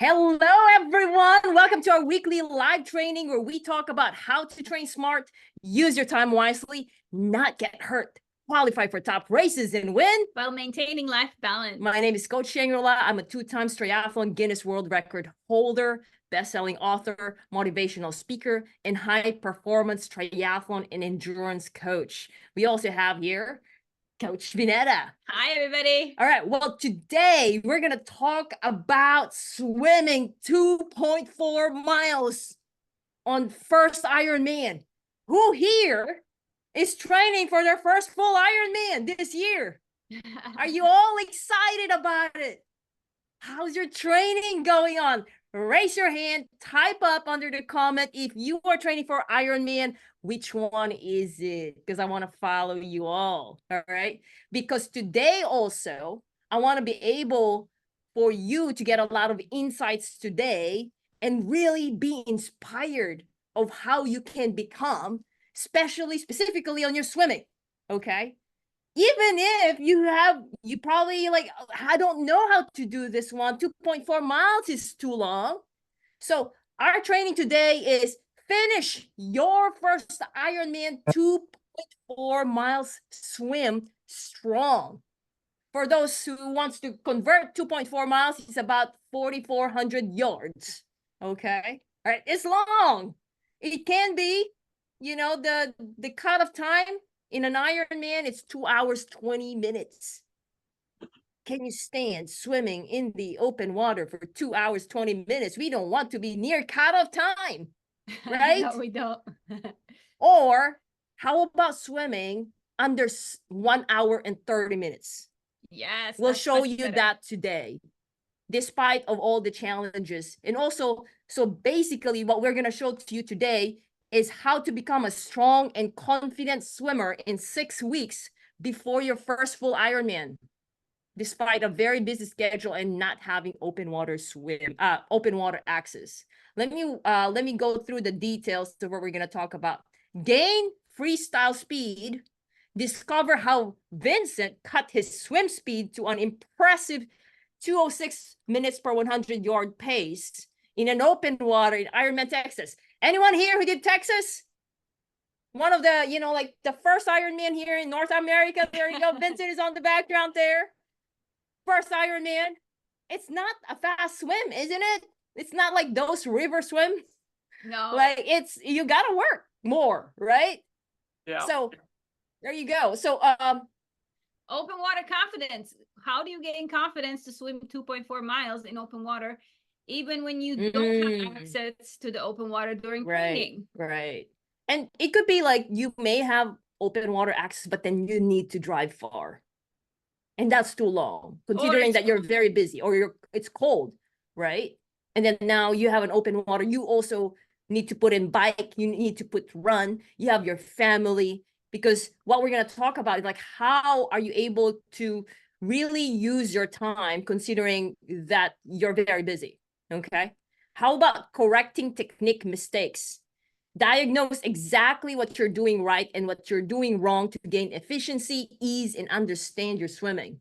Hello, everyone. Welcome to our weekly live training where we talk about how to train smart, use your time wisely, not get hurt, qualify for top races, and win while maintaining life balance. My name is Coach Shangri-La. I'm a two-time triathlon Guinness World Record holder, best-selling author, motivational speaker, and high-performance triathlon and endurance coach. We also have here Coach Vinetta. Hi, everybody. All right. Well, today we're going to talk about swimming 2.4 miles on first Ironman. Who here is training for their first full Ironman this year? Are you all excited about it? How's your training going on? Raise your hand, type up under the comment if you are training for Ironman. Which one is it? Because I want to follow you all right? Because today also, I want to be able for you to get a lot of insights today and really be inspired of how you can become, specifically on your swimming, okay? Even if you probably like, I don't know how to do this one. 2.4 miles is too long. So our training today is finish your first Ironman 2.4 miles swim strong. For those who wants to convert 2.4 miles, it's about 4,400 yards. Okay. All right. It's long. It can be, the cutoff time in an Ironman, it's 2 hours, 20 minutes. Can you stand swimming in the open water for 2 hours, 20 minutes? We don't want to be near cutoff time, right? No, we don't. Or how about swimming under 1 hour and 30 minutes? Yes. We'll show you that today, despite of all the challenges. And also, so basically what we're going to show to you today is how to become a strong and confident swimmer in 6 weeks before your first full Ironman, despite a very busy schedule and not having open water access. Let me go through the details of what we're going to talk about. Gain freestyle speed. Discover how Vincent cut his swim speed to an impressive 2:06 minutes per 100-yard pace in an open water in Ironman, Texas. Anyone here who did Texas? One of the, like the first Ironman here in North America. There you go. Vincent is on the background there. First Ironman. It's not a fast swim, isn't it? It's not like those river swims. No. Like you got to work more, right? Yeah. So there you go. So open water confidence. How do you gain confidence to swim 2.4 miles in open water, even when you don't have access to the open water during training? Right. And it could be like you may have open water access, but then you need to drive far. And that's too long, considering that you're very busy or it's cold, right? And then now you have an open water. You also need to put in bike. You need to put run. You have your family. Because what we're going to talk about is like, how are you able to really use your time considering that you're very busy, okay? How about correcting technique mistakes? Diagnose exactly what you're doing right and what you're doing wrong to gain efficiency, ease, and understand your swimming.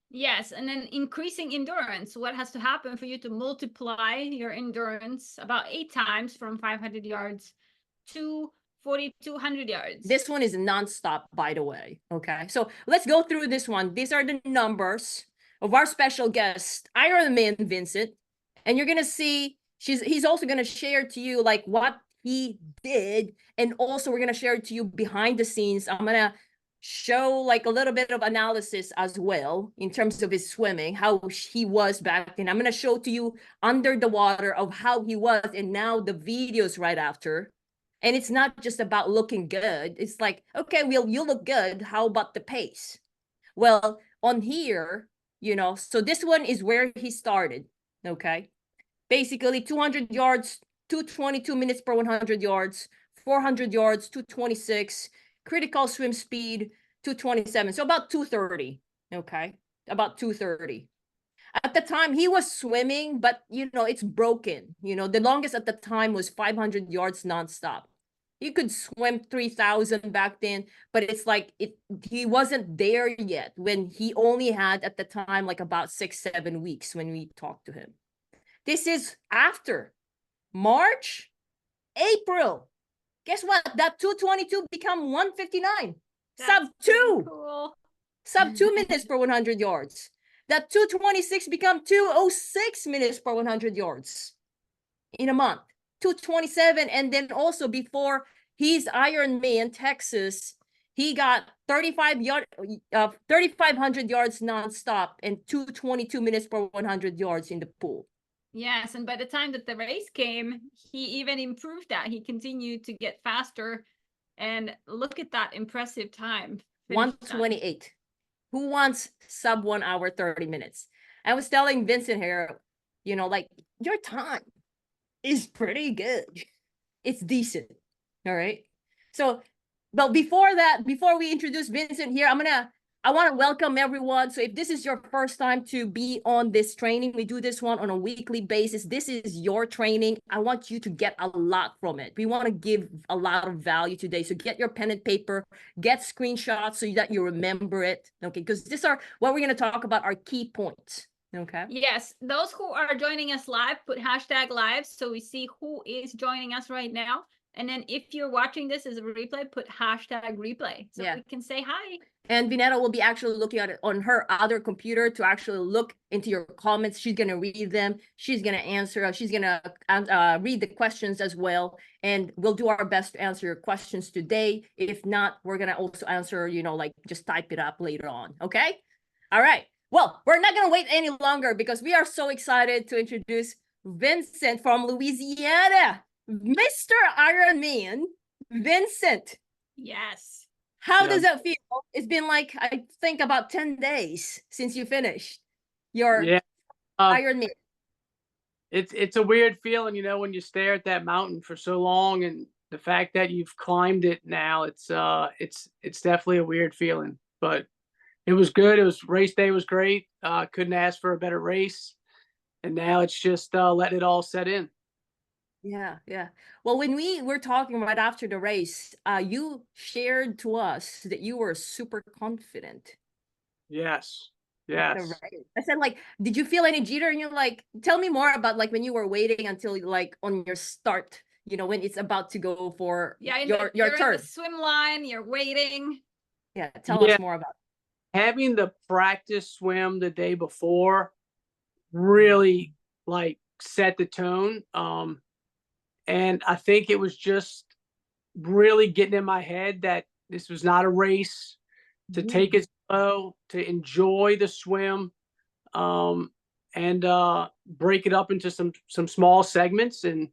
Yes, and then increasing endurance. What has to happen for you to multiply your endurance about 8 times from 500 yards to 4,200 yards? This one is nonstop, by the way. Okay, so let's go through this one. These are the numbers of our special guest, Ironman Vincent, and you're gonna see he's also gonna share to you like what he did, and also we're gonna share to you behind the scenes. I'm gonna show like a little bit of analysis as well in terms of his swimming, how he was back then. I'm gonna show to you under the water of how he was, and now the videos right after. And it's not just about looking good. It's like, okay, well, you look good. How about the pace? Well, on here, so this one is where he started, okay? Basically 200 yards, 2:22 minutes per 100 yards, 400 yards, 2:26, critical swim speed, 2:27. So about 2:30, okay? About 2:30. At the time, he was swimming, but, it's broken. The longest at the time was 500 yards nonstop. He could swim 3,000 back then, but it's like he wasn't there yet when he only had at the time like about 6-7 weeks when we talked to him. This is after March, April. Guess what? That 222 become 159. That's Sub 2. cool. Sub 2 minutes per 100 yards. That 226 become 206 minutes per 100 yards in a month. 227. And then also before his Ironman Texas, he got 3,500 yards nonstop and 222 minutes per 100 yards in the pool. Yes, and by the time that the race came, he even improved that. He continued to get faster, and look at that impressive time. 128. Who wants sub 1 hour 30 minutes? I was telling Vincent here, like your time is pretty good. It's decent. All right. So, but before that, before we introduce Vincent here, I want to welcome everyone. So if this is your first time to be on this training, we do this one on a weekly basis. This is your training. I want you to get a lot from it. We want to give a lot of value today. So get your pen and paper, get screenshots so that you remember it. Okay. Because these are what we're going to talk about are key points. Okay. Yes, those who are joining us live, put hashtag live so we see who is joining us right now. And then if you're watching this as a replay, put hashtag replay so we can say hi. And Vinetta will be actually looking at it on her other computer to actually look into your comments. She's going to read them. She's going to answer. She's going to read the questions as well. And we'll do our best to answer your questions today. If not, we're going to also answer, like just type it up later on. Okay. All right. Well, we're not going to wait any longer because we are so excited to introduce Vincent from Louisiana, Mr. Ironman, Vincent. Yes. How does that feel? It's been like, I think about 10 days since you finished your Ironman. It's a weird feeling, when you stare at that mountain for so long, and the fact that you've climbed it now, it's definitely a weird feeling, but it was good. Race day was great. Couldn't ask for a better race. And now it's just letting it all set in. Yeah. Well, when we were talking right after the race, you shared to us that you were super confident. Yes. I said, did you feel any jitter? And you're like, tell me more about when you were waiting until on your start, when it's about to go for your turn. In the swim line, you're waiting. Yeah. Tell us more about it. Having the practice swim the day before really set the tone. And I think it was just really getting in my head that this was not a race, to take it slow, to enjoy the swim, and break it up into some small segments. And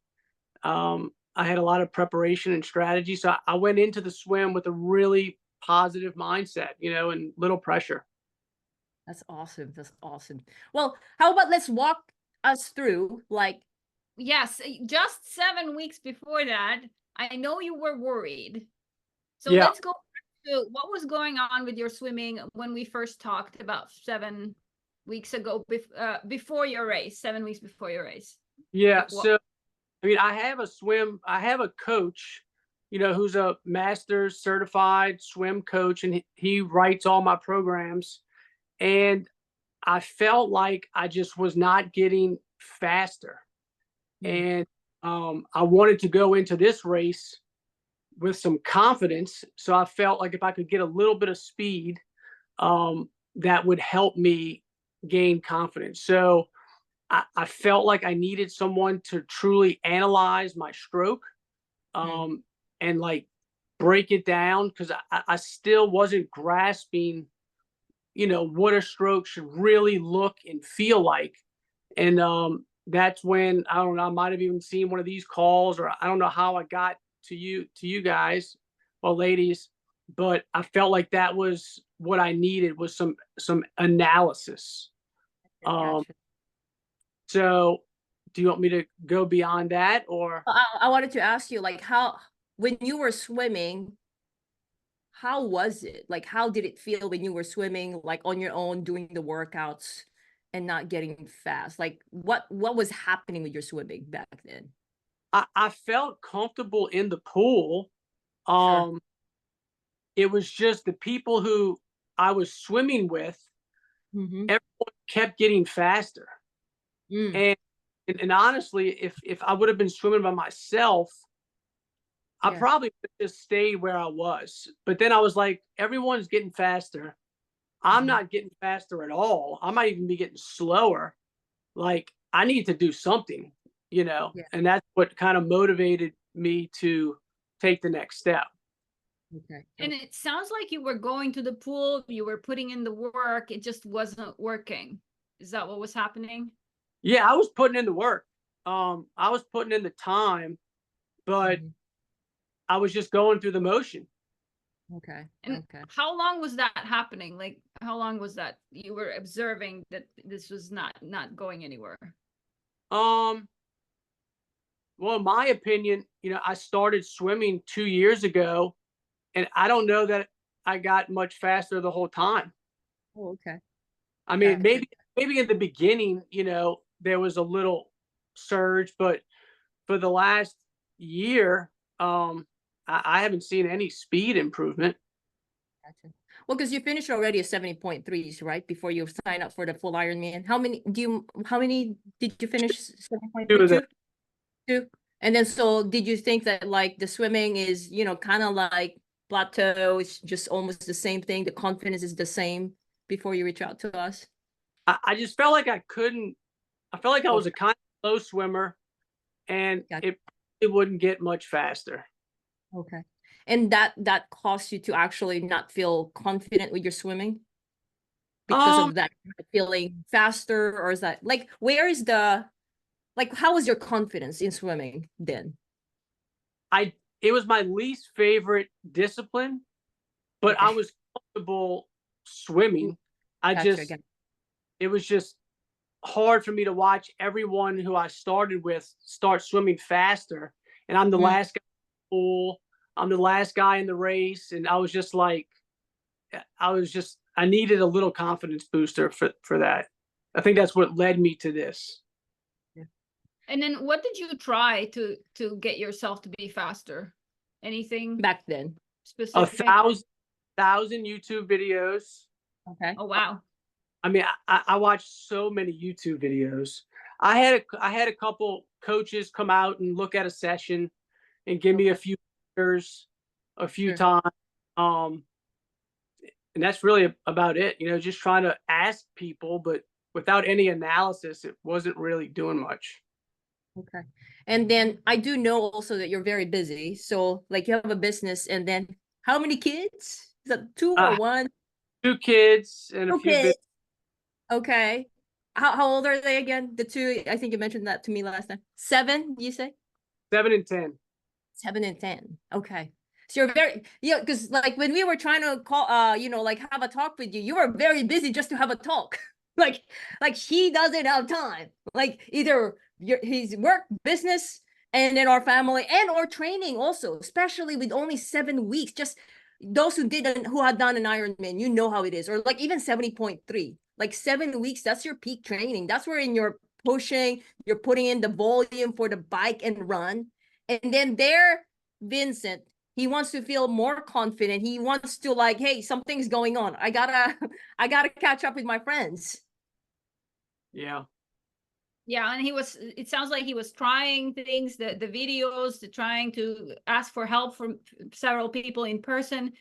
I had a lot of preparation and strategy. So I went into the swim with a really positive mindset, and little pressure. That's awesome. Well, how about let's walk us through Yes, just 7 weeks before that, I know you were worried. So let's go to what was going on with your swimming when we first talked about 7 weeks ago, before your race, 7 weeks before your race. Yeah. So, I have a coach, who's a master's certified swim coach, and he writes all my programs. And I felt like I just was not getting faster. And I wanted to go into this race with some confidence. So I felt like if I could get a little bit of speed, that would help me gain confidence. So I felt like I needed someone to truly analyze my stroke, and break it down, because I still wasn't grasping, what a stroke should really look and feel like. And that's when, I don't know, I might have even seen one of these calls, or I don't know how I got to you guys, well, ladies, but I felt like that was what I needed, was some analysis. Gotcha. So do you want me to go beyond that, or? I wanted to ask you, when you were swimming, how was it? How did it feel when you were swimming, on your own, doing the workouts and not getting fast? What was happening with your swimming back then? I felt comfortable in the pool. Sure. It was just the people who I was swimming with, everyone kept getting faster. And And honestly, if I would have been swimming by myself, I Yeah. probably would have just stayed where I was. But then I was like, everyone's getting faster. I'm Mhm. not getting faster at all. I might even be getting slower. Like, I need to do something, Yeah. and that's what kind of motivated me to take the next step. Okay. And it sounds like you were going to the pool, you were putting in the work, it just wasn't working. Is that what was happening? Yeah, I was putting in the work. I was putting in the time, but Mhm. I was just going through the motion. Okay. And Okay. how long was that happening? Like, how long was that you were observing that this was not going anywhere? Um, well, in my opinion, I started swimming 2 years ago, and I don't know that I got much faster the whole time. Oh, okay. I mean, Gotcha. maybe in the beginning, there was a little surge, but for the last year, I haven't seen any speed improvement. Gotcha. Well, because you finished already at 70.3s, right? Before you sign up for the full Ironman. How many did you finish? Two 7.3? of the Two? And then so did you think that like the swimming is, kind of like plateau, it's just almost the same thing, the confidence is the same before you reach out to us? I just felt like I couldn't. I felt like I was Okay, a kind of slow swimmer, and gotcha. it wouldn't get much faster. Okay. And that caused you to actually not feel confident with your swimming because Um, of that feeling faster, or is that like where is the like how was your confidence in swimming then? I it was my least favorite discipline, but I Okay. was comfortable swimming. I Gotcha just again. It was just hard for me to watch everyone who I started with start swimming faster, and I'm the Mm, last guy in the pool. I'm the last guy in the race, and I was just like, I needed a little confidence booster for that. I think that's what led me to this. yeah. And then what did you try to get yourself to be faster? Anything Back then. A specific? thousand YouTube videos. Okay. Oh wow. I mean, I watched so many YouTube videos. I had a couple coaches come out and look at a session and give me a Okay. few years, a few Sure. times. Um, and that's really about it. Just trying to ask people, but without any analysis, it wasn't really doing much. Okay. And then I do know also that you're very busy. So like you have a business and then how many kids? Is that two or Uh, one? 2 kids and a Two few bit kids. Okay. How old are they again? The two, I think you mentioned that to me last time. 7, you say? 7 and 10. 7 and 10. Okay. So you're very, because like when we were trying to call, like have a talk with you, you were very busy just to have a talk. like he doesn't have time. Like either his work, business, and then our family and our training also, especially with only 7 weeks. Just those who had done an Ironman, you know how it is, or like even 70.3, like 7 weeks. That's your peak training. That's where in you're pushing, you're putting in the volume for the bike and run. And then there, Vincent, he wants to feel more confident. He wants to like, hey, something's going on. I gotta catch up with my friends. Yeah. Yeah, and it sounds like he was trying things, the videos, trying to ask for help from several people in person.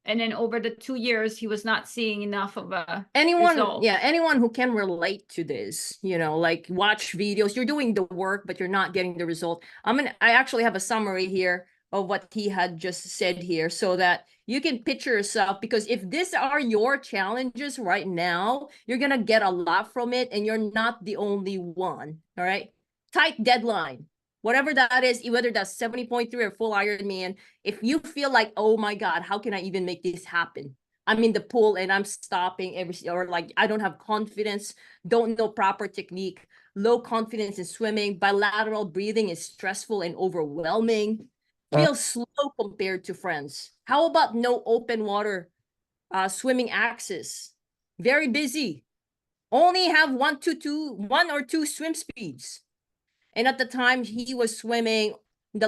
And then over the 2 years, he was not seeing enough of a result. Anyone who can relate to this, like watch videos, you're doing the work, but you're not getting the result. I actually have a summary here of what he had just said here so that you can picture yourself, because if these are your challenges right now, you're going to get a lot from it and you're not the only one. All right. Tight deadline, whatever that is, whether that's 70.3 or full Ironman. If you feel like, oh my God, how can I even make this happen? I'm in the pool and I'm stopping or like I don't have confidence, don't know proper technique, low confidence in swimming, bilateral breathing is stressful and overwhelming, feel slow compared to friends. How about no open water swimming access? Very busy. Only have one or two swim speeds. And at the time he was swimming, the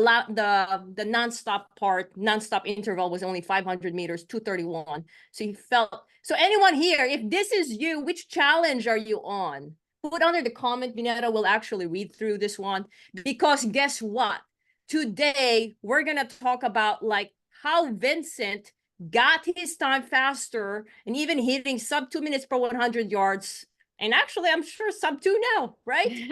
nonstop interval was only 500 meters, 231. So he felt, so anyone here, if this is you, which challenge are you on? put under the comment, Vinetta will actually read through this one, because guess what? Today, we're going to talk about like how Vincent got his time faster and even hitting sub 2 minutes per 100 yards. And actually, I'm sure sub 2 now, right?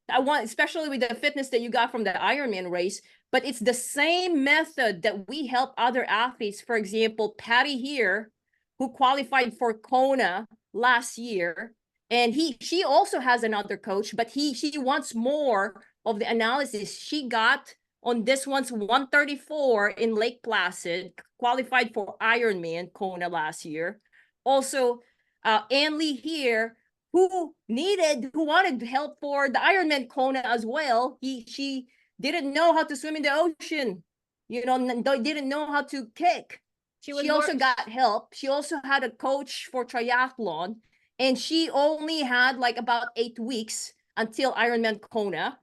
I want, especially with the fitness that you got from the Ironman race, but it's the same method that we help other athletes. For example, Patty here, who qualified for Kona last year, and she also has another coach, but she wants more of the analysis. She got on this one's 134 in Lake Placid, qualified for Ironman Kona last year. Also, Ann Lee here, who wanted help for the Ironman Kona as well. She didn't know how to swim in the ocean, didn't know how to kick. She also got help. She also had a coach for triathlon, and she only had like about 8 weeks until Ironman Kona.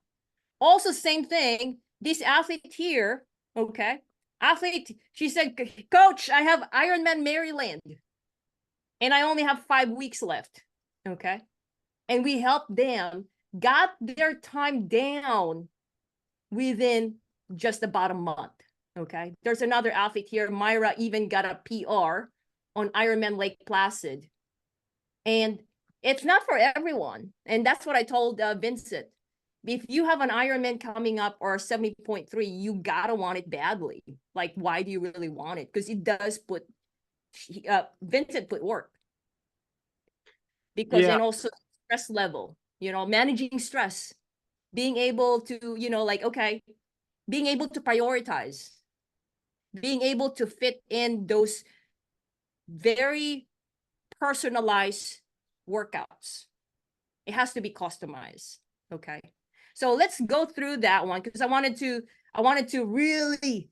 Also, same thing, this athlete here, she said, Coach, I have Ironman Maryland, and I only have 5 weeks left. Okay. And we helped them, got their time down within just about a month. Okay. There's another athlete here. Myra even got a PR on Ironman Lake Placid. And it's not for everyone. And that's what I told Vincent. If you have an Ironman coming up or 70.3, you gotta want it badly. Like, why do you really want it? Because it does put, Vincent put work. Because, and also stress level, managing stress, being able to, being able to prioritize, being able to fit in those very personalized workouts. It has to be customized. Okay. So let's go through that one, because I wanted to really,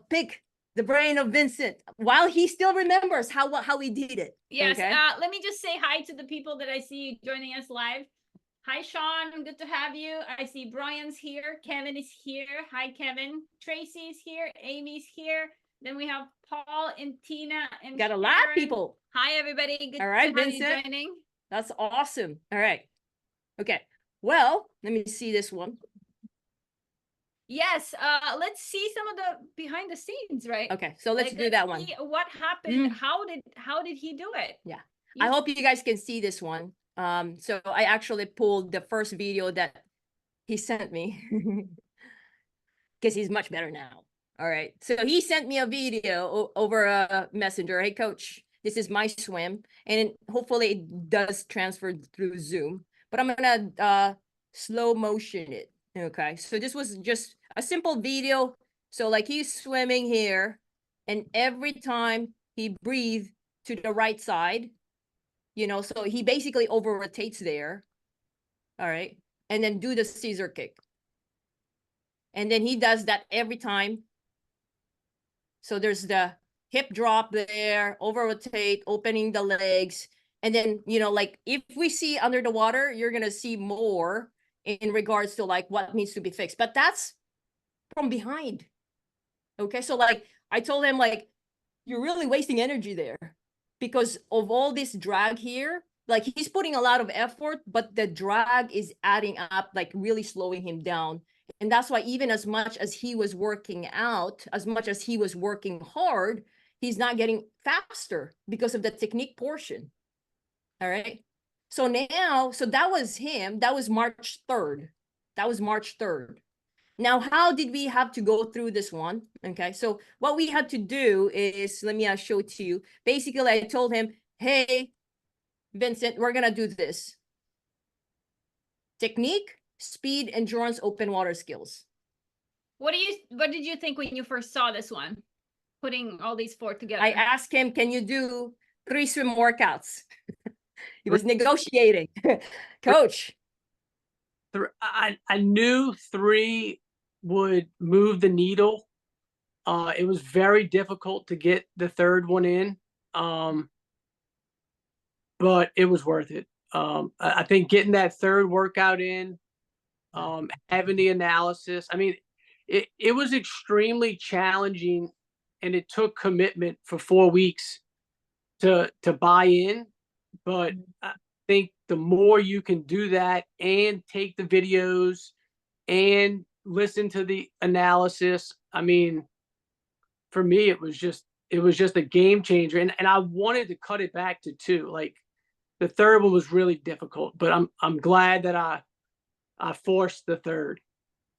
pick the brain of Vincent while he still remembers how he did it. Yes. Okay? Let me just say hi to the people that I see joining us live. Hi, Sean. Good to have you. I see Brian's here. Kevin is here. Hi, Kevin. Tracy's here. Amy's here. Then we have Paul and Tina and got a Sharon. lot of people. Hi, everybody. Good All right, to have Vincent. you joining. That's awesome. All right. Okay. Well, let me see this one. Yes, let's see some of the behind the scenes, right? Okay, so let's do that one. What happened? How did he do it? Yeah, I hope you guys can see this one. So I actually pulled the first video that he sent me because he's much better now. All right, so he sent me a video over a messenger. Hey, coach, this is my swim, and hopefully it does transfer through Zoom. But I'm gonna slow motion it. Okay, so this was just a simple video. So like he's swimming here, and every time he breathes to the right side, so he basically over rotates there. All right, and then do the scissor kick. And then he does that every time. So there's the hip drop there, over rotate, opening the legs. And then, like if we see under the water, you're going to see more in regards to like what needs to be fixed. But that's from behind. Okay. So like I told him, like, you're really wasting energy there because of all this drag here. Like he's putting a lot of effort, but the drag is adding up, like really slowing him down. And that's why even as much as he was working out, as much as he was working hard, he's not getting faster because of the technique portion. All right. So now, so that was him. That was March 3rd. That was March 3rd. Now, how did we have to go through this one? Okay. So what we had to do is, let me show it to you. Basically, I told him, hey, Vincent, we're going to do this. Technique, speed, endurance, open water skills. What did you think when you first saw this one? Putting all these four together. I asked him, can you do 3 swim workouts? He was negotiating. Coach. I knew 3 would move the needle. It was very difficult to get the 3rd one in. But it was worth it. I think getting that 3rd workout in, having the analysis. I mean, it was extremely challenging, and it took commitment for 4 weeks to buy in. But think the more you can do that and take the videos and listen to the analysis, I mean, for me, it was just a game changer. And I wanted to cut it back to 2. Like the third one was really difficult, but I'm glad that I forced the third.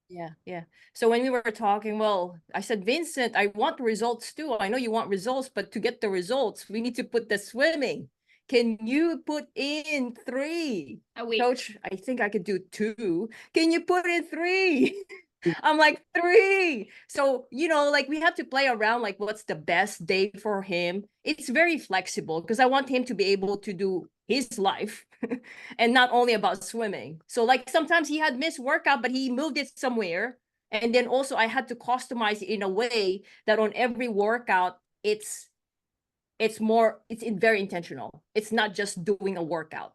Yeah, yeah. So when we were talking, well, I said, Vincent, I want the results too. I know you want results, but to get the results, we need to put the swimming. Can you put in 3? A week. Coach, I think I could do 2. Can you put in 3? I'm like, 3. So, you know, like we have to play around, like what's the best day for him. It's very flexible because I want him to be able to do his life and not only about swimming. So like sometimes he had missed workout, but he moved it somewhere. And then also I had to customize it in a way that on every workout, it's very intentional. It's not just doing a workout.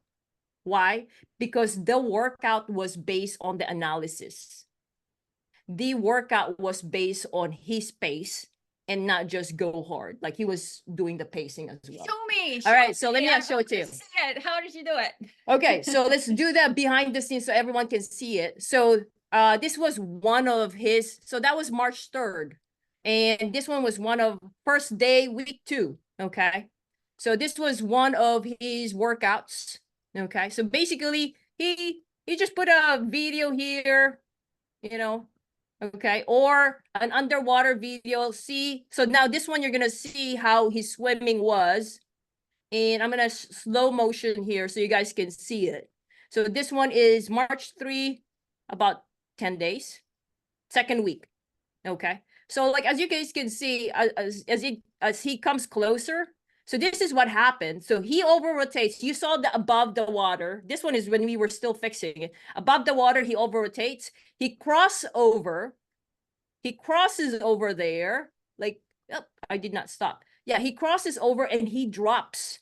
Why? Because the workout was based on the analysis. The workout was based on his pace and not just go hard. Like he was doing the pacing as well. Show me. All right, so let me show it to you. How did you do it? Okay, so let's do that behind the scenes so everyone can see it. So this was one of his, so that was March 3rd. And this one was one of first day, week 2. Okay. So this was one of his workouts. Okay. So basically he just put a video here, you know, okay, or an underwater video. See, so now this one you're gonna see how his swimming was, and I'm gonna slow motion here so you guys can see it. So this one is March 3, about 10 days, second week. Okay, so like as you guys can see, as he comes closer, so this is what happened. So he over rotates. You saw the above the water. This one is when we were still fixing it. Above the water, he over rotates. He crosses over there. Like, oh, I did not stop. Yeah, he crosses over and he drops.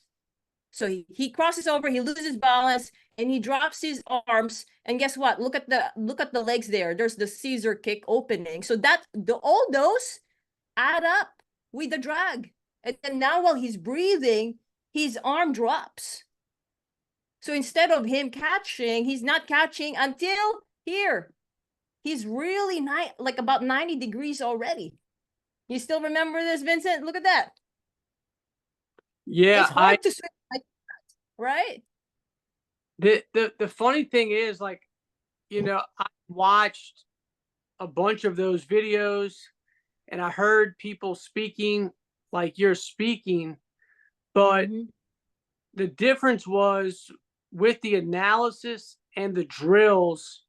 So he crosses over, he loses balance, and he drops his arms. And guess what? Look at the legs there. There's the Caesar kick opening. So all those add up with the drag. And then now while he's breathing, his arm drops. So instead of him catching, he's not catching until here. He's really like about 90 degrees already. You still remember this, Vincent? Look at that. Yeah, it's hard to swim like that, right? The funny thing is, like, you know, I watched a bunch of those videos and I heard people speaking like you're speaking, but the difference was with the analysis and the drills,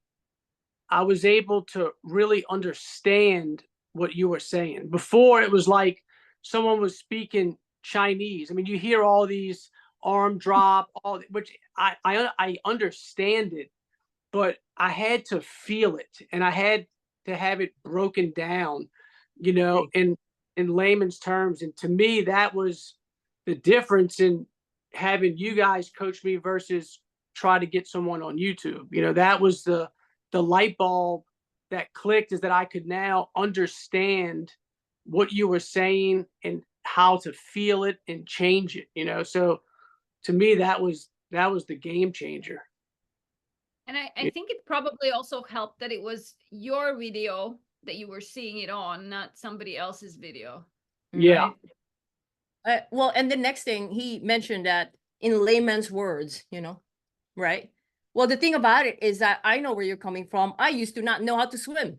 I was able to really understand what you were saying. Before it was like someone was speaking Chinese. I mean, you hear all these arm drop, which I understand it, but I had to feel it and I had to have it broken down, you know, in layman's terms. And to me, that was the difference in having you guys coach me versus try to get someone on YouTube. You know, that was the light bulb that clicked, is that I could now understand what you were saying and how to feel it and change it, you know. So to me, that was the game changer. And I think it probably also helped that it was your video that you were seeing it on, not somebody else's video. Yeah. Right? Well, and the next thing he mentioned that in layman's words, you know, right? Well, the thing about it is that I know where you're coming from. I used to not know how to swim.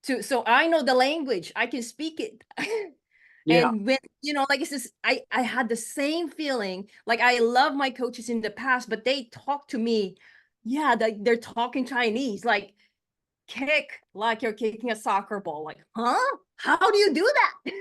So I know the language. I can speak it. Yeah. And when, you know, like it's just, I had the same feeling. Like I love my coaches in the past, but they talk to me. Yeah, they're talking Chinese, like kick like you're kicking a soccer ball. Like, huh? How do you do that?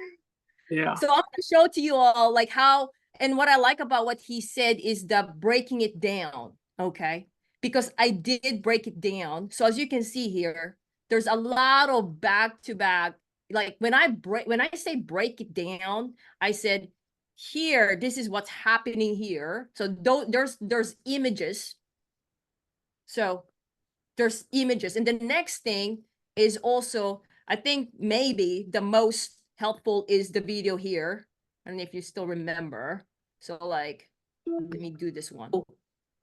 Yeah. So I'm gonna show to you all like how, and what I like about what he said is the breaking it down. Okay. Because I did break it down. So as you can see here, there's a lot of back to back. Like when I say break it down, I said, here, this is what's happening here. So there's images. So there's images. And the next thing is also, I think maybe the most helpful is the video here. I don't know if you still remember. So like, let me do this one.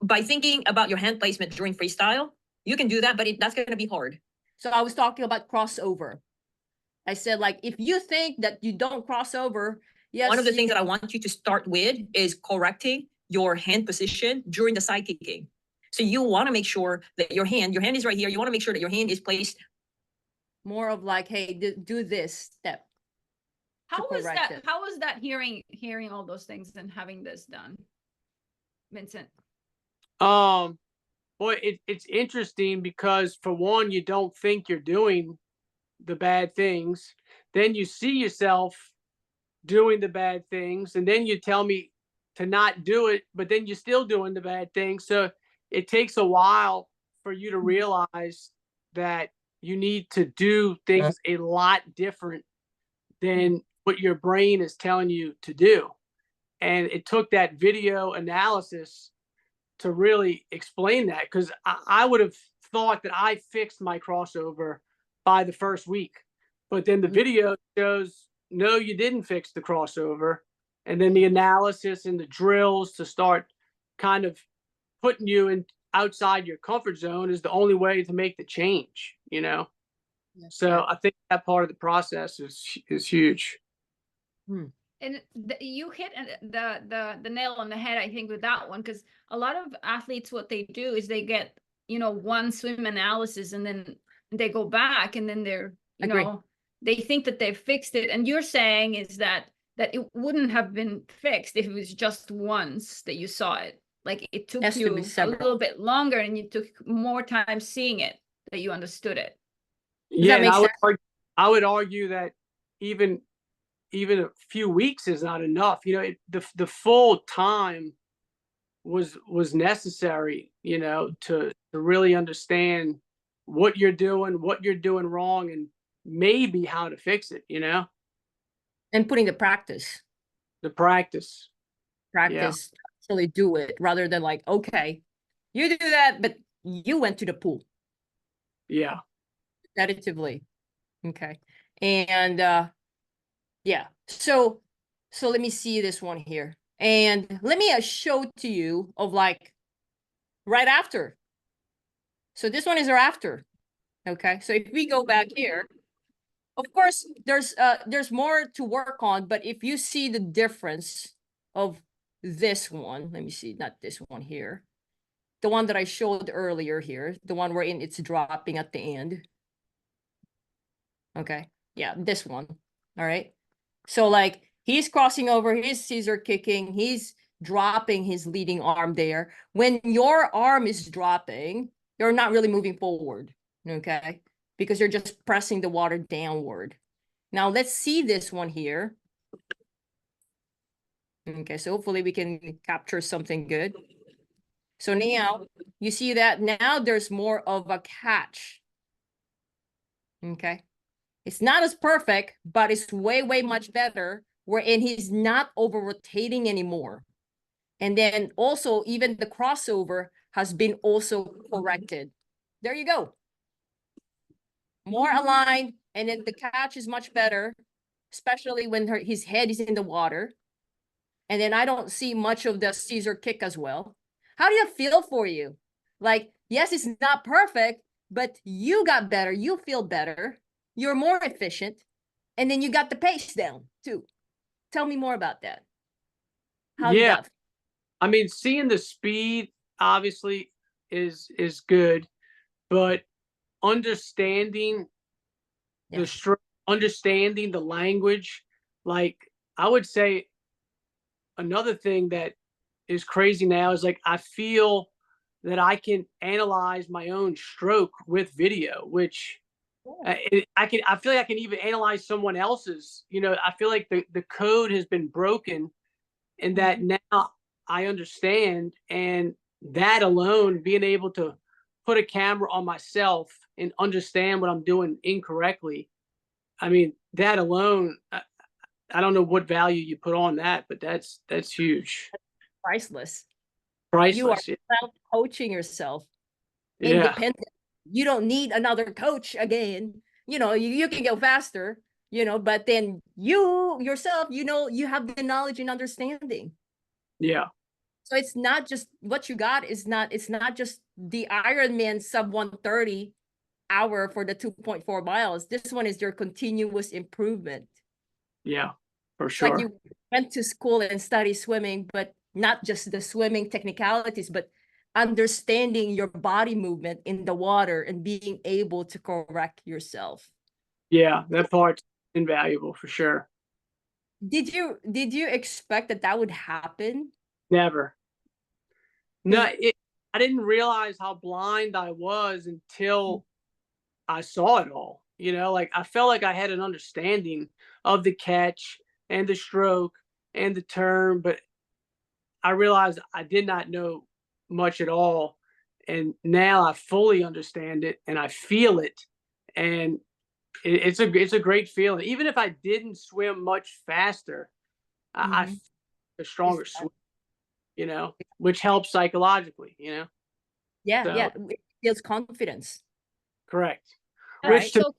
by thinking about your hand placement during freestyle, you can do that, but that's going to be hard. So I was talking about crossover. I said, like, if you think that you don't cross over, yes. One of the things that I want you to start with is correcting your hand position during the side kicking. So you want to make sure that your hand is right here. You want to make sure that your hand is placed. More of like, hey, do this step. How was that? It. How was that hearing all those things and having this done, Vincent? Boy, it's interesting because for one, you don't think you're doing the bad things. Then you see yourself doing the bad things, and then you tell me to not do it, but then you're still doing the bad things. So it takes a while for you to realize that you need to do things a lot different than what your brain is telling you to do. And it took that video analysis to really explain that, because I would have thought that I fixed my crossover by the first week, but then the video shows, no, you didn't fix the crossover. And then the analysis and the drills to start kind of putting you in outside your comfort zone is the only way to make the change, you know? Yes, so I think that part of the process is huge. And you hit the nail on the head, I think, with that one, because a lot of athletes, what they do is they get, one swim analysis and then they go back and then they're, they think that they've fixed it. And you're saying is that it wouldn't have been fixed if it was just once that you saw it. Like it took you a little bit longer and you took more time seeing it, that you understood it. Yeah, I would argue that even a few weeks is not enough. The full time was necessary, to really understand what you're doing wrong, and maybe how to fix it, and putting the practice actually do it, rather than like, okay, you do that, but you went to the pool. Yeah. Repetitively. Okay. And yeah. So let me see this one here. And let me show to you of like right after. So this one is our after. Okay. So if we go back here, of course, there's more to work on, but if you see the difference of this one, let me see, not this one here, the one that I showed earlier here, the one wherein it's dropping at the end. Okay. Yeah, this one. All right. So like he's crossing over, he's scissor kicking, he's dropping his leading arm there. When your arm is dropping, you're not really moving forward. Okay. Because you're just pressing the water downward. Now let's see this one here. Okay, so hopefully we can capture something good. So now you see that now there's more of a catch. Okay. It's not as perfect, but it's way, way much better, wherein he's not over rotating anymore. And then also even the crossover has been also corrected. There you go. More aligned, and then the catch is much better, especially when his head is in the water. And then I don't see much of the scissor kick as well. How do you feel for you? Like, yes, it's not perfect, but you got better. You feel better. You're more efficient. And then you got the pace down too. Tell me more about that. Yeah. I mean, seeing the speed obviously is good, but understanding understanding the language, like I would say another thing that is crazy now is like I feel that I can analyze my own stroke with video, which I feel like I can even analyze someone else's. I feel like the code has been broken, and that now I understand, and that alone, being able to put a camera on myself and understand what I'm doing incorrectly, I mean, that alone, I don't know what value you put on that, but that's huge. Priceless. You are coaching yourself independent. You don't need another coach again. You can go faster, but then you yourself, you have the knowledge and understanding. Yeah. So it's not just what you got is not, it's not just the Ironman sub 130 hour for the 2.4 miles. This one is your continuous improvement. Yeah, for It's like sure. you went to school and study swimming, but not just the swimming technicalities, but understanding your body movement in the water and being able to correct yourself. Yeah, that part's invaluable for sure. Did you expect that that would happen? Never. No, Mm. I didn't realize how blind I was until I saw it all. You know, like I felt like I had an understanding of the catch and the stroke and the turn, but I realized I did not know much at all. And now I fully understand it and I feel it. And it's a great feeling. Even if I didn't swim much faster, I feel a stronger swim, you know, which helps psychologically, you know. Yeah, yeah, So it builds confidence. correct. All Which right. to So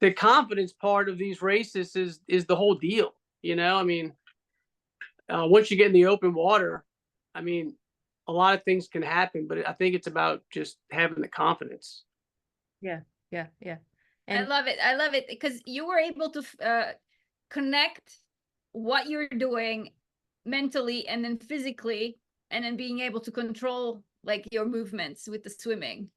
the confidence part of these races is the whole deal. You know, I mean, once you get in the open water, I mean, a lot of things can happen, but I think it's about just having the confidence. Yeah, yeah, yeah. I And love it. I love it because you were able to connect what you're doing mentally and then physically, and then being able to control like your movements with the swimming.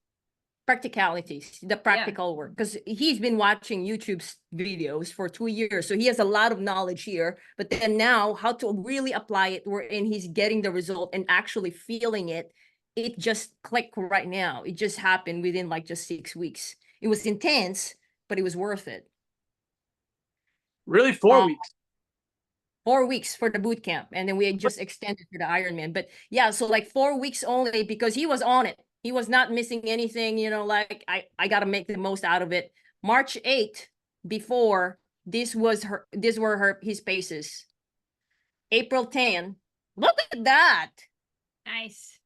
practicalities, the practical work, because he's been watching YouTube's videos for 2 years, so he has a lot of knowledge here. But then now, how to really apply it, wherein he's getting the result and actually feeling it, it just clicked right now. It just happened within like just 6 weeks. It was intense, but it was worth it. Really, 4 weeks. 4 weeks for the boot camp, and then we had just extended for the Ironman. But yeah, so like 4 weeks only because he was on it. He was not missing anything, you know, like I gotta make the most out of it. March 8th, before this were his paces. April 10, look at that. Nice.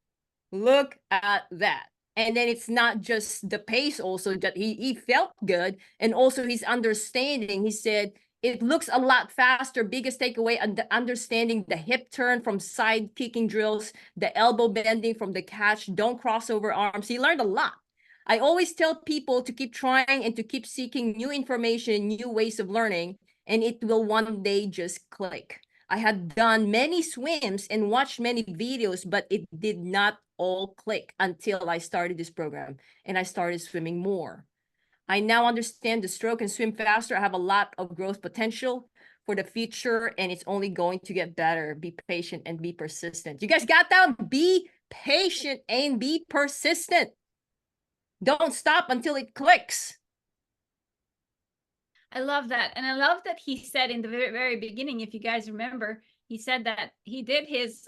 Look at that. And then it's not just the pace also that he felt good, and also his understanding. He said it looks a lot faster. Biggest takeaway, and understanding the hip turn from side kicking drills, the elbow bending from the catch, don't cross over arms. He learned a lot. I always tell people to keep trying and to keep seeking new information, new ways of learning, and it will one day just click. I had done many swims and watched many videos, but it did not all click until I started this program and I started swimming more. I now understand the stroke and swim faster. I have a lot of growth potential for the future, and it's only going to get better. Be patient and be persistent. You guys got that? Be patient and be persistent. Don't stop until it clicks. I love that. And I love that he said in the very, very beginning, if you guys remember, he said that he did his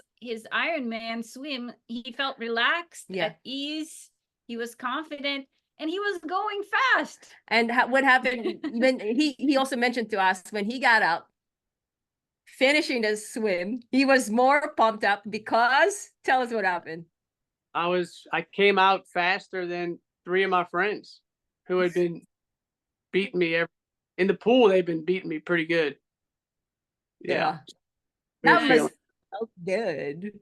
Ironman swim. He felt relaxed, at ease. He was confident, and he was going fast. And what happened when he also mentioned to us when he got out, finishing the swim, he was more pumped up because, tell us what happened. I came out faster than 3 of my friends who had been beating me in the pool. They've been beating me pretty good. Yeah. That must felt good.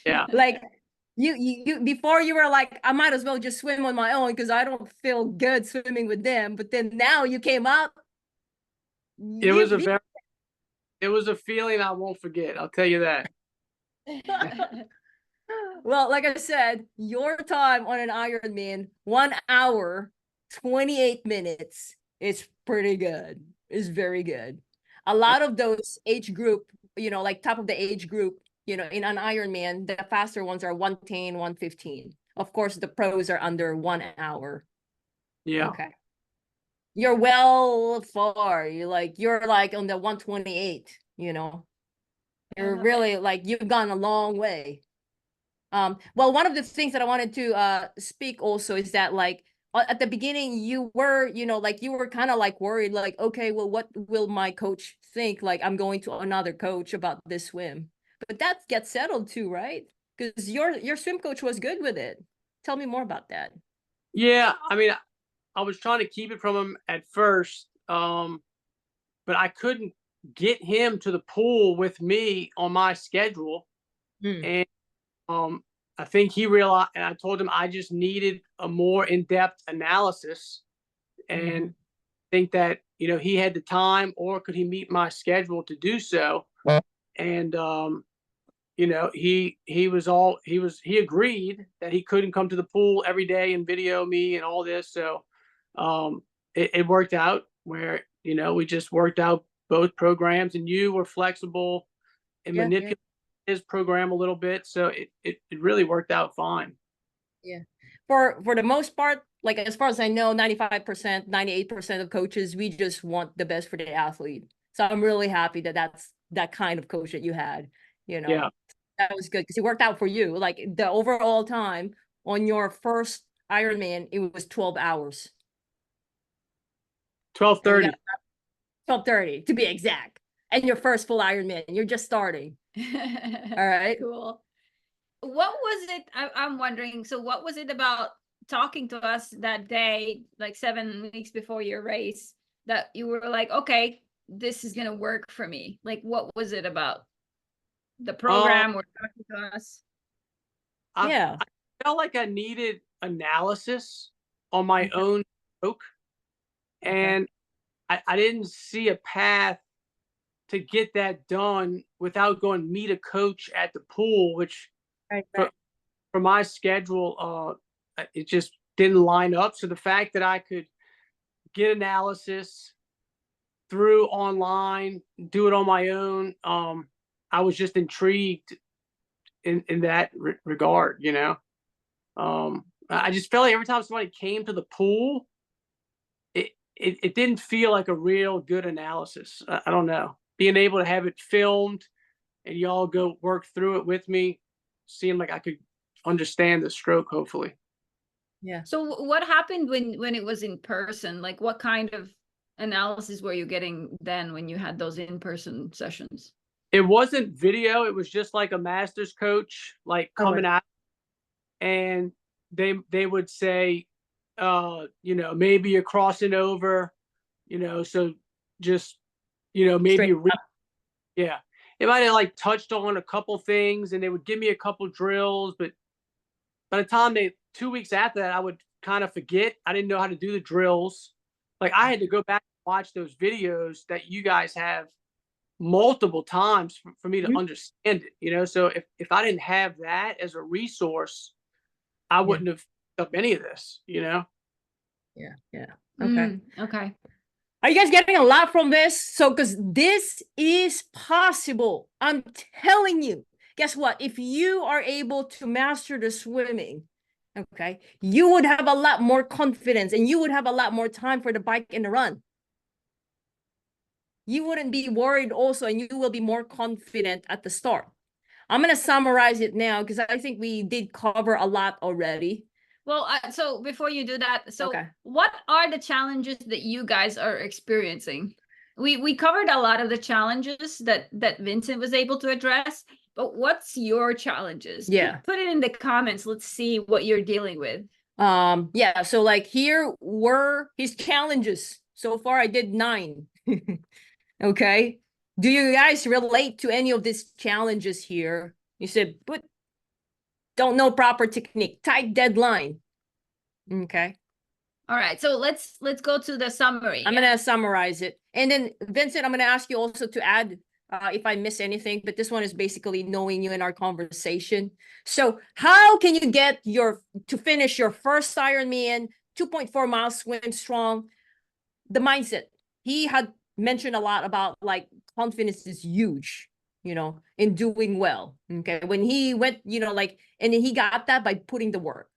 Yeah. Like you before you were like, I might as well just swim on my own because I don't feel good swimming with them. But then now you came up. It was a feeling I won't forget. I'll tell you that. Well, like I said, your time on an Ironman, 1 hour, 28 minutes, is pretty good. It's very good. A lot of those age group, you know, like top of the age group, you know, in an Ironman, the faster ones are 110, 115. Of course, the pros are under 1 hour. Yeah. Okay. You're well far. You're like on the 128, you know. You're really like you've gone a long way. Well, one of the things that I wanted to speak also is that like at the beginning you were, you know, like you were kind of like worried, like, okay, well, what will my coach think? Like I'm going to another coach about this swim. But that gets settled too, right? Because your swim coach was good with it. Tell me more about that. Yeah. I mean, I was trying to keep it from him at first, but I couldn't get him to the pool with me on my schedule. And I think he realized, and I told him I just needed a more in-depth analysis, and think that, you know, he had the time, or could he meet my schedule to do so? And you know, he agreed that he couldn't come to the pool every day and video me and all this. So it worked out where, you know, we just worked out both programs, and you were flexible and Yeah, manipulated his program a little bit. So it really worked out fine. yeah. For the most part, like as far as I know, 95%, 98% of coaches, we just want the best for the athlete. So I'm really happy that that's that kind of coach that you had, you know. Yeah. That was good because it worked out for you. Like the overall time on your first Ironman, it was 12 hours. 12:30. 12:30 to be exact. And your first full Ironman, you're just starting. All right. Cool. What was it? I'm wondering. So, what was it about talking to us that day, like 7 weeks before your race, that you were like, okay, this is gonna work for me? Like, what was it about the program or talking to us? Yeah. I felt like I needed analysis on my own stroke, and I didn't see a path to get that done without going meet a coach at the pool, which Right. for my schedule, it just didn't line up. So the fact that I could get analysis through online, do it on my own, I was just intrigued in that regard, you know. I just felt like every time somebody came to the pool, it didn't feel like a real good analysis. I don't know. Being able to have it filmed and y'all go work through it with me seemed like I could understand the stroke, hopefully. Yeah. So, what happened when it was in person? Like, what kind of analysis were you getting then when you had those in-person sessions? It wasn't video. It was just like a master's coach, like coming out, and they would say, you know, maybe you're crossing over, you know, so just, you know, maybe yeah. It might have like touched on a couple things, and they would give me a couple drills, but by the time 2 weeks after that, I would kind of forget. I didn't know how to do the drills. Like I had to go back and watch those videos that you guys have multiple times for me to understand it, you know? So if I didn't have that as a resource, I wouldn't have picked up any of this, you know? Yeah. Yeah. Okay. Okay. Are you guys getting a lot from this? So, because this is possible. I'm telling you. Guess what? If you are able to master the swimming, okay, you would have a lot more confidence and you would have a lot more time for the bike and the run. You wouldn't be worried also, and you will be more confident at the start. I'm going to summarize it now because I think we did cover a lot already. Well, so before you do that, so Okay. what are the challenges that you guys are experiencing? We covered a lot of the challenges that Vincent was able to address, but what's your challenges? Yeah. Put it in the comments. Let's see what you're dealing with. Yeah, so like here were his challenges. So far I did 9. Okay. Do you guys relate to any of these challenges here? You said, but don't know proper technique, tight deadline. Okay. All right, so let's go to the summary. I'm gonna summarize it, and then Vincent, I'm gonna ask you also to add if I miss anything. But this one is basically knowing you in our conversation. So, how can you get to finish your first Ironman 2.4 miles swim strong? The mindset. He had mentioned a lot about like confidence is huge, you know, in doing well. Okay, when he went, you know, like, and then he got that by putting the work.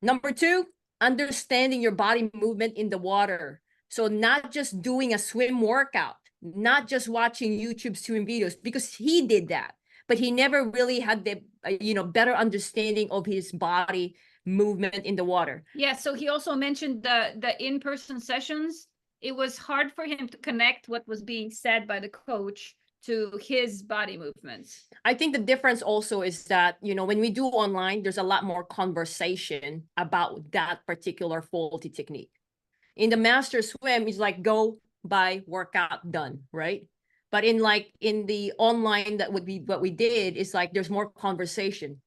Number 2, understanding your body movement in the water. So not just doing a swim workout, not just watching YouTube swim videos, because he did that, but he never really had the, you know, better understanding of his body movement in the water. Yeah, so he also mentioned the in-person sessions. It was hard for him to connect what was being said by the coach to his body movements. I think the difference also is that, you know, when we do online, there's a lot more conversation about that particular faulty technique. In the master swim, it's like go, by, workout, done, right? But in the online, that would be what we did, is like there's more conversation.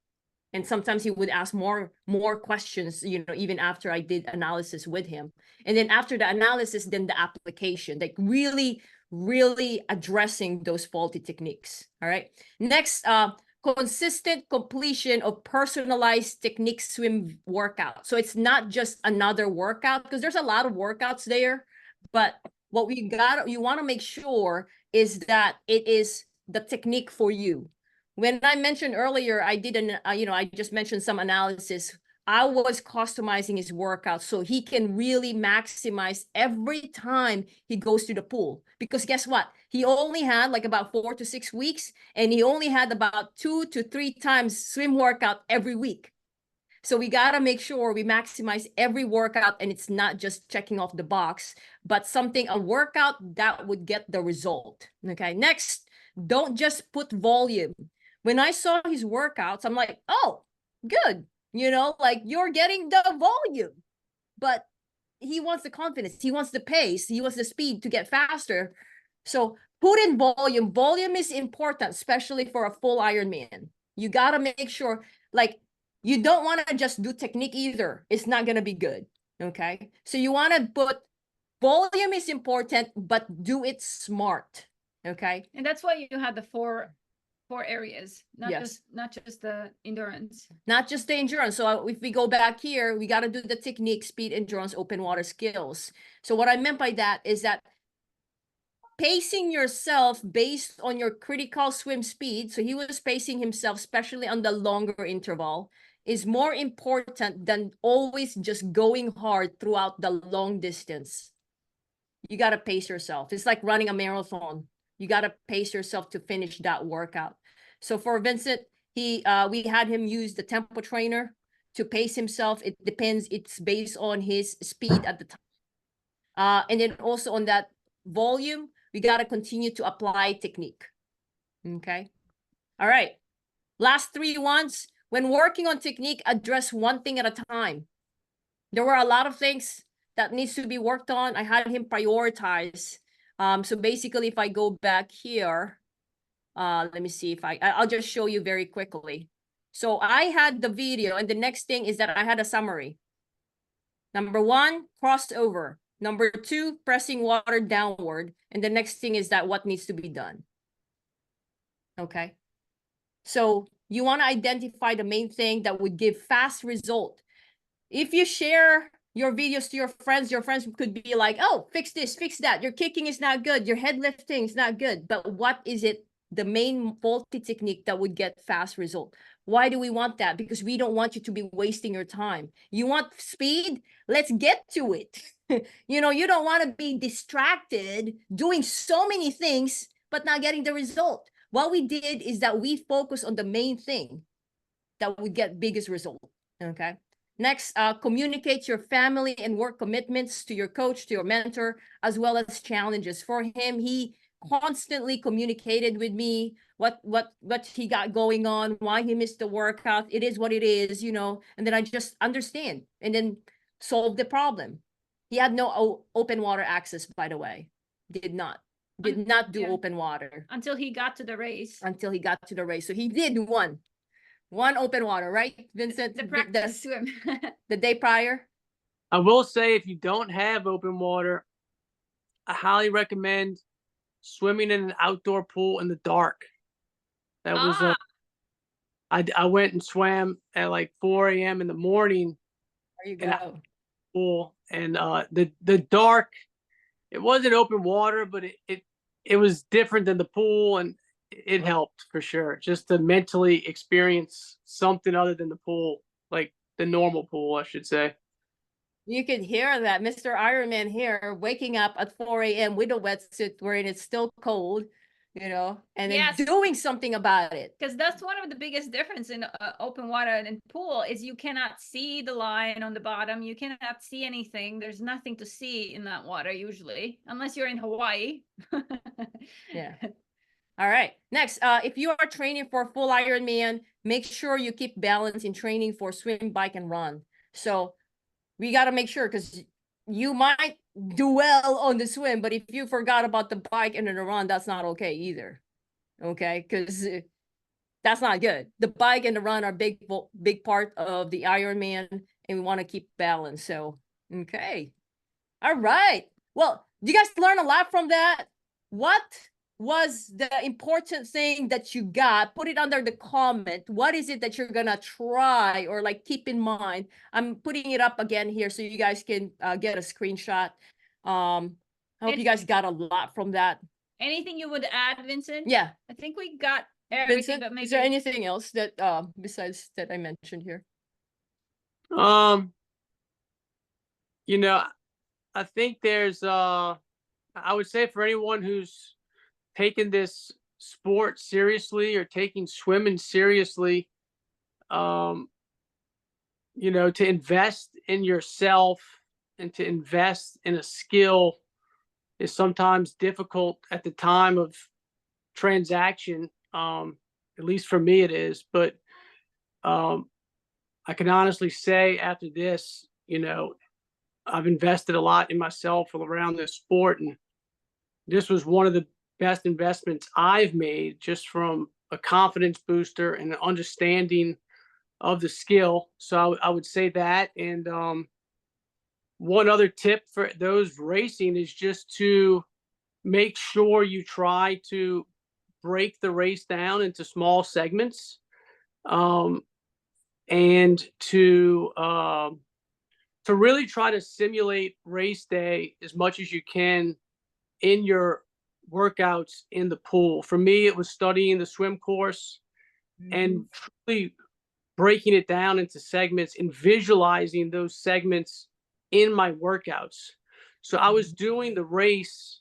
And sometimes he would ask more questions, you know, even after I did analysis with him. And then after the analysis, then the application, like really, really addressing those faulty techniques. All right. Next, consistent completion of personalized technique swim workout. So it's not just another workout, because there's a lot of workouts there, but what you want to make sure is that it is the technique for you. When I mentioned earlier, I did I just mentioned some analysis. I was customizing his workout so he can really maximize every time he goes to the pool. Because guess what? He only had like about 4 to 6 weeks, and he only had about 2 to 3 times swim workout every week. So we got to make sure we maximize every workout, and it's not just checking off the box, but a workout that would get the result. Okay. Next, don't just put volume. When I saw his workouts, I'm like, oh, good. You know, like you're getting the volume, but he wants the confidence. He wants the pace. He wants the speed to get faster. So put in volume. Volume is important, especially for a full Ironman. You got to make sure, like, you don't want to just do technique either. It's not going to be good. Okay. So you want to put volume is important, but do it smart. Okay. And that's why you had the four areas, not Yes. just the endurance. Not just the endurance. So if we go back here, we got to do the technique, speed, endurance, open water skills. So what I meant by that is that pacing yourself based on your critical swim speed. So he was pacing himself, especially on the longer interval, is more important than always just going hard throughout the long distance. You got to pace yourself. It's like running a marathon. You got to pace yourself to finish that workout. So for Vincent, we had him use the tempo trainer to pace himself. It depends. It's based on his speed at the time. And then also on that volume, we got to continue to apply technique. Okay. All right. Last 3 ones. When working on technique, address one thing at a time. There were a lot of things that needs to be worked on. I had him prioritize. So basically, if I go back here, let me see if I'll just show you very quickly. So I had the video, and the next thing is that I had a summary. Number 1, crossed over. Number 2, pressing water downward. And the next thing is that what needs to be done. Okay. So you want to identify the main thing that would give fast result. If you share your videos to your friends could be like, oh, fix this, fix that. Your kicking is not good. Your head lifting is not good. But what is it, the main faulty technique that would get fast result? Why do we want that? Because we don't want you to be wasting your time. You want speed? Let's get to it. You know, you don't want to be distracted doing so many things, but not getting the result. What we did is that we focus on the main thing that would get biggest result. Okay. Next, communicate your family and work commitments to your coach, to your mentor, as well as challenges. For him, he constantly communicated with me what he got going on, why he missed the workout. It is what it is, you know, and then I just understand and then solve the problem. He had no open water access, by the way. Did not do open water. Until he got to the race. So he did one open water, right, Vincent? The practice swim. The day prior? I will say, if you don't have open water, I highly recommend swimming in an outdoor pool in the dark. That was I went and swam at like 4 a.m. in the morning. There you go. Pool, and the dark, it wasn't open water, but it was different than the pool, and it helped for sure, just to mentally experience something other than the pool, like the normal pool, I should say. You could hear that Mr. Ironman here waking up at 4 a.m. with a wetsuit wherein it's still cold, you know, and then doing something about it. Because that's one of the biggest difference in open water and pool is you cannot see the line on the bottom. You cannot see anything. There's nothing to see in that water usually, unless you're in Hawaii. Yeah. All right. Next, if you are training for a full Ironman, make sure you keep balance in training for swim, bike, and run. So we got to make sure, because you might do well on the swim, but if you forgot about the bike and the run, that's not okay either. Okay, because That's not good. The bike and the run are big part of the Ironman, and we want to keep balance. So, okay. All right. Well, you guys learn a lot from that. What was the important thing that you got? Put it under the comment. What is it that you're gonna try or like keep in mind? I'm putting it up again here so you guys can get a screenshot. I hope you guys got a lot from that. Anything you would add, Vincent? Yeah. I think we got everything, Vincent, but maybe is there anything else that besides that I mentioned here? You know, I think there's I would say for anyone who's taking this sport seriously or taking swimming seriously, you know, to invest in yourself and to invest in a skill is sometimes difficult at the time of transaction. At least for me it is, but I can honestly say after this, you know, I've invested a lot in myself around this sport, and this was one of the best investments I've made, just from a confidence booster and an understanding of the skill. So I would say that. And one other tip for those racing is just to make sure you try to break the race down into small segments, and to really try to simulate race day as much as you can in your workouts in the pool. For me, it was studying the swim course and truly breaking it down into segments and visualizing those segments in my workouts. So I was doing the race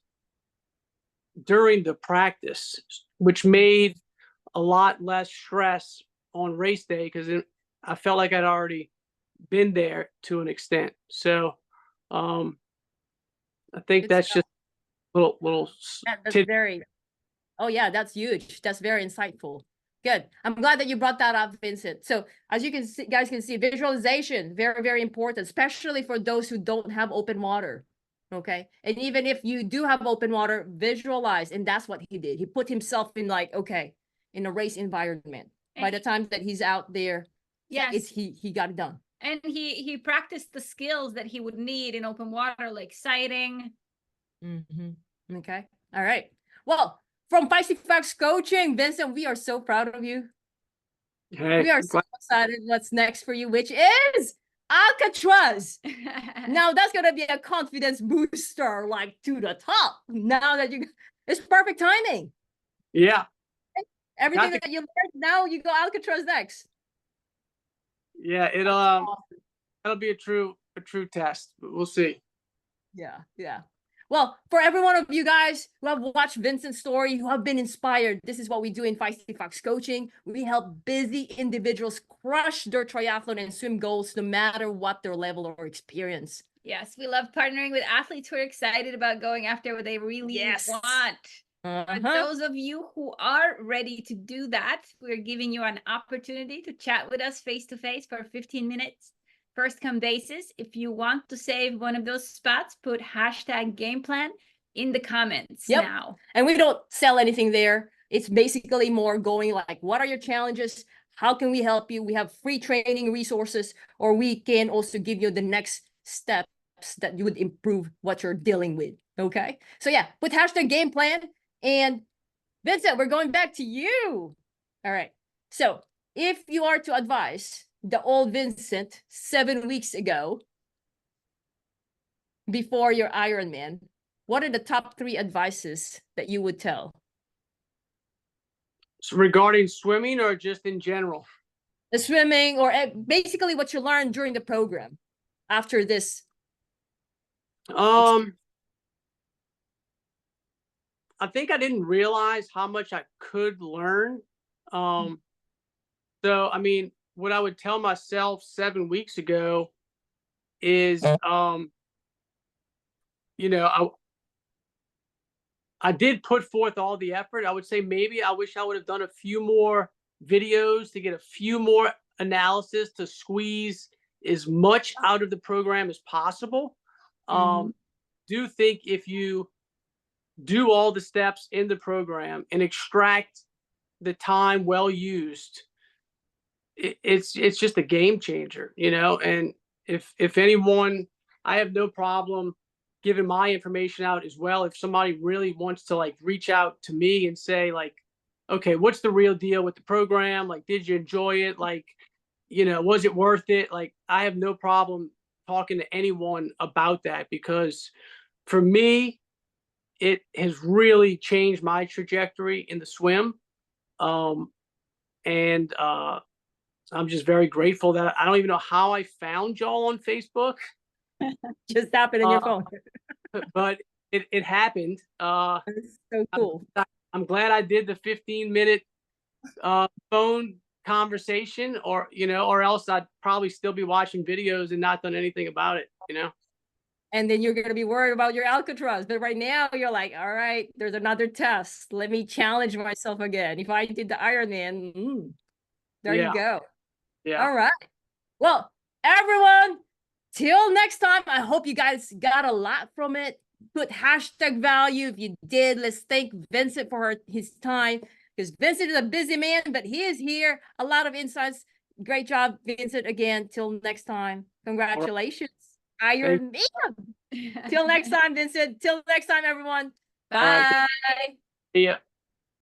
during the practice, which made a lot less stress on race day because I felt like I'd already been there to an extent. So I think Good that's stuff. just little That's tip. very, oh yeah, that's huge. That's very insightful. Good. I'm glad that you brought that up, Vincent. So as you can see, guys can see, visualization, very, very important, especially for those who don't have open water. Okay. And even if you do have open water, visualize. And that's what he did. He put himself in like, okay, in a race environment. By the time that he's out there, yes, he got it done. And he practiced the skills that he would need in open water, like sighting. Okay. All right. Well, from Feisty Facts Coaching, Vincent, we are so proud of you. Hey, we are so excited what's next for you, which is Alcatraz. Now that's gonna be a confidence booster, like to the top. Now that it's perfect timing. Yeah. Everything that you learned, now you go Alcatraz next. Yeah, that'll be a true test, but we'll see. Yeah, yeah. Well, for every one of you guys who have watched Vincent's story, who have been inspired, this is what we do in Feisty Fox Coaching. We help busy individuals crush their triathlon and swim goals, no matter what their level or experience. Yes, we love partnering with athletes who are excited about going after what they really want. For those of you who are ready to do that, we're giving you an opportunity to chat with us face-to-face for 15 minutes. First come basis. If you want to save one of those spots, put #gameplan in the comments now. And we don't sell anything there. It's basically more going like, what are your challenges? How can we help you? We have free training resources, or we can also give you the next steps that you would improve what you're dealing with. Okay. So yeah, put #gameplan. And Vincent, we're going back to you. All right. So if you are to advise the old Vincent 7 weeks ago, before your Ironman, what are the top 3 advices that you would tell? So regarding swimming or just in general? The swimming, or basically what you learned during the program after this. I think I didn't realize how much I could learn. So, I mean, what I would tell myself 7 weeks ago is, you know, I did put forth all the effort. I would say maybe I wish I would have done a few more videos to get a few more analysis to squeeze as much out of the program as possible. Do think if you do all the steps in the program and extract the time well used, it's just a game changer, you know. And if anyone, I have no problem giving my information out as well. If somebody really wants to like reach out to me and say like, okay, what's the real deal with the program? Like, did you enjoy it? Like, you know, was it worth it? Like, I have no problem talking to anyone about that, because for me, it has really changed my trajectory in the swim. Um, and I'm just very grateful that I don't even know how I found y'all on Facebook. Just happened in your phone. But it happened. It's so cool. I'm glad I did the 15-minute phone conversation, or you know, or else I'd probably still be watching videos and not done anything about it, you know. And then you're going to be worried about your Alcatraz. But right now you're like, all right, there's another test. Let me challenge myself again. If I did the Ironman, there you go. Yeah. All right. Well, everyone, till next time, I hope you guys got a lot from it. Put hashtag value if you did. Let's thank Vincent for his time, because Vincent is a busy man, but he is here. A lot of insights. Great job, Vincent, again. Till next time. Congratulations. Iron Man. Till next time, Vincent. Till next time, everyone. Bye. Yeah.